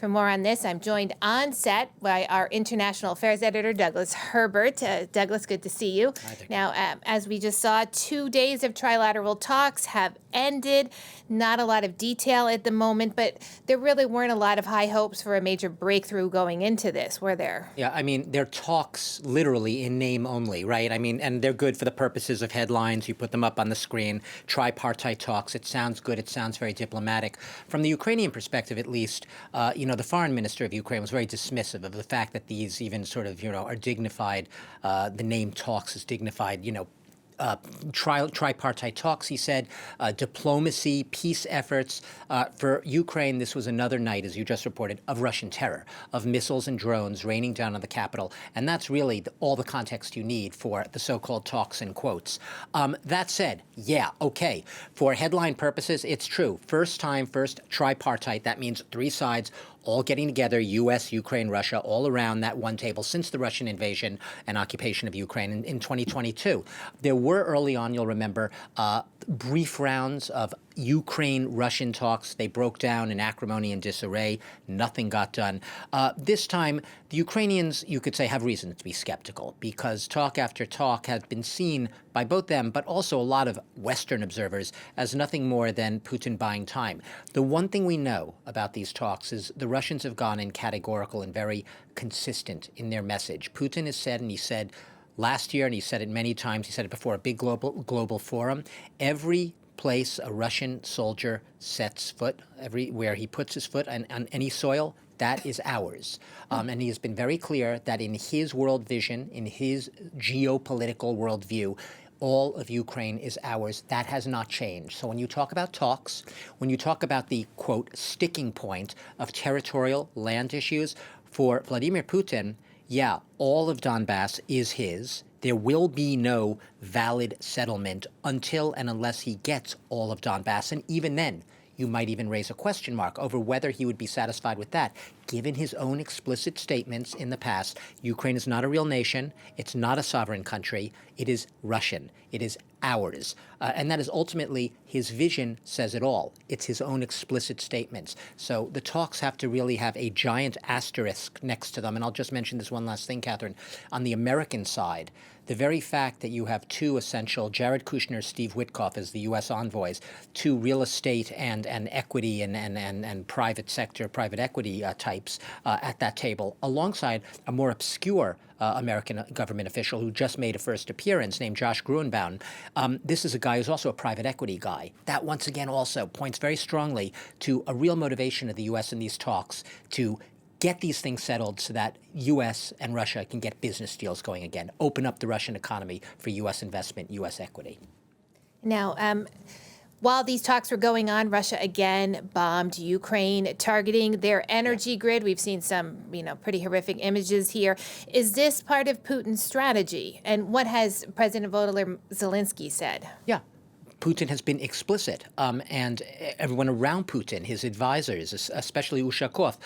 For more on this, I'm joined on set by our international affairs editor, Douglas Herbert. Douglas, good to see you. Hi there. Now, as we just saw, 2 days of trilateral talks have ended. Not a lot of detail at the moment, but there really weren't a lot of high hopes for a major breakthrough going into this, were there? Yeah, I mean, they're talks literally in name only, right? I mean, and they're good for the purposes of headlines. You put them up on the screen, tripartite talks. It sounds good. It sounds very diplomatic. From the Ukrainian perspective, at least, the foreign minister of Ukraine was very dismissive of the fact that these even sort of, are dignified. The name talks is dignified, tripartite talks, he said, diplomacy, peace efforts. For Ukraine, this was another night, as you just reported, of Russian terror, of missiles and drones raining down on the capital. And that's really all the context you need for the so-called talks in quotes. That said, yeah, okay. For headline purposes, it's true. First tripartite. That means three sides all getting together, U.S., Ukraine, Russia, all around that one table since the Russian invasion and occupation of Ukraine in 2022. There were early on, you'll remember, brief rounds of Ukraine-Russian talks. They broke down in acrimony and disarray. Nothing got done. This time, the Ukrainians, you could say, have reason to be skeptical because talk after talk has been seen by both them, but also a lot of Western observers, as nothing more than Putin buying time. The one thing we know about these talks is the Russians have gone in categorical and very consistent in their message. Putin has said, and he said last year, and he said it many times, he said it before a big global forum, every place a Russian soldier sets foot, everywhere he puts his foot on any soil, that is ours. And he has been very clear that in his world vision, in his geopolitical worldview, all of Ukraine is ours. That has not changed. So when you talk about talks, when you talk about the, quote, sticking point of territorial land issues, for Vladimir Putin, yeah, all of Donbass is his. There will be no valid settlement until and unless he gets all of Donbass. And even then, you might even raise a question mark over whether he would be satisfied with that. Given his own explicit statements in the past, Ukraine is not a real nation. It's not a sovereign country. It is Russian. It is ours. And that is ultimately his vision says it all. It's his own explicit statements. So the talks have to really have a giant asterisk next to them. And I'll just mention this one last thing, Catherine. On the American side, the very fact that you have two essential, Jared Kushner, Steve Witkoff as the U.S. envoys, two real estate and equity and private sector, private equity types at that table, alongside a more obscure American government official who just made a first appearance named Josh Gruenbaum. This is a guy who's also a private equity guy. That, once again, also points very strongly to a real motivation of the U.S. in these talks to get these things settled so that U.S. and Russia can get business deals going again, open up the Russian economy for U.S. investment, U.S. equity. Now, while these talks were going on, Russia again bombed Ukraine, targeting their energy grid. We've seen some, pretty horrific images here. Is this part of Putin's strategy? And what has President Volodymyr Zelensky said? Yeah. Putin has been explicit, and everyone around Putin, his advisors, especially Ushakov,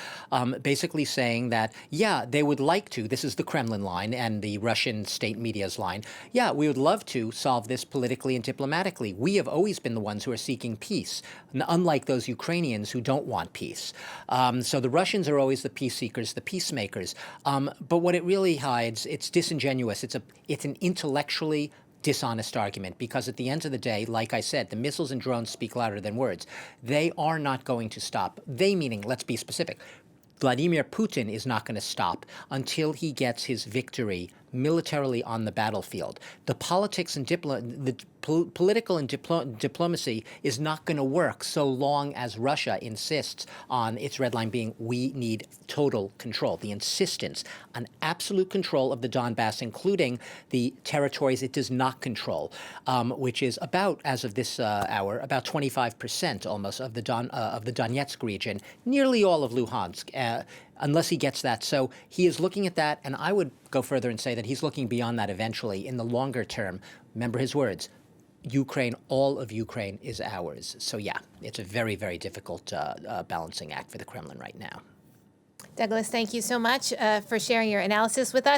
basically saying that, yeah, they would like to, this is the Kremlin line and the Russian state media's line, yeah, we would love to solve this politically and diplomatically. We have always been the ones who are seeking peace, unlike those Ukrainians who don't want peace. So the Russians are always the peace seekers, the peacemakers. But what it really hides, it's disingenuous. It's an intellectually dishonest argument, because at the end of the day, like I said, the missiles and drones speak louder than words. They are not going to stop. They meaning, let's be specific, Vladimir Putin is not going to stop until he gets his victory militarily on the battlefield. The politics and political and diplomacy is not going to work so long as Russia insists on its red line being, we need total control. The insistence on absolute control of the Donbass, including the territories it does not control, which is about, as of this hour, about 25% almost of the Donetsk region, nearly all of Luhansk. Unless he gets that. So he is looking at that, and I would go further and say that he's looking beyond that eventually in the longer term. Remember his words, Ukraine, all of Ukraine is ours. So yeah, it's a very, very difficult balancing act for the Kremlin right now. Douglas, thank you so much for sharing your analysis with us.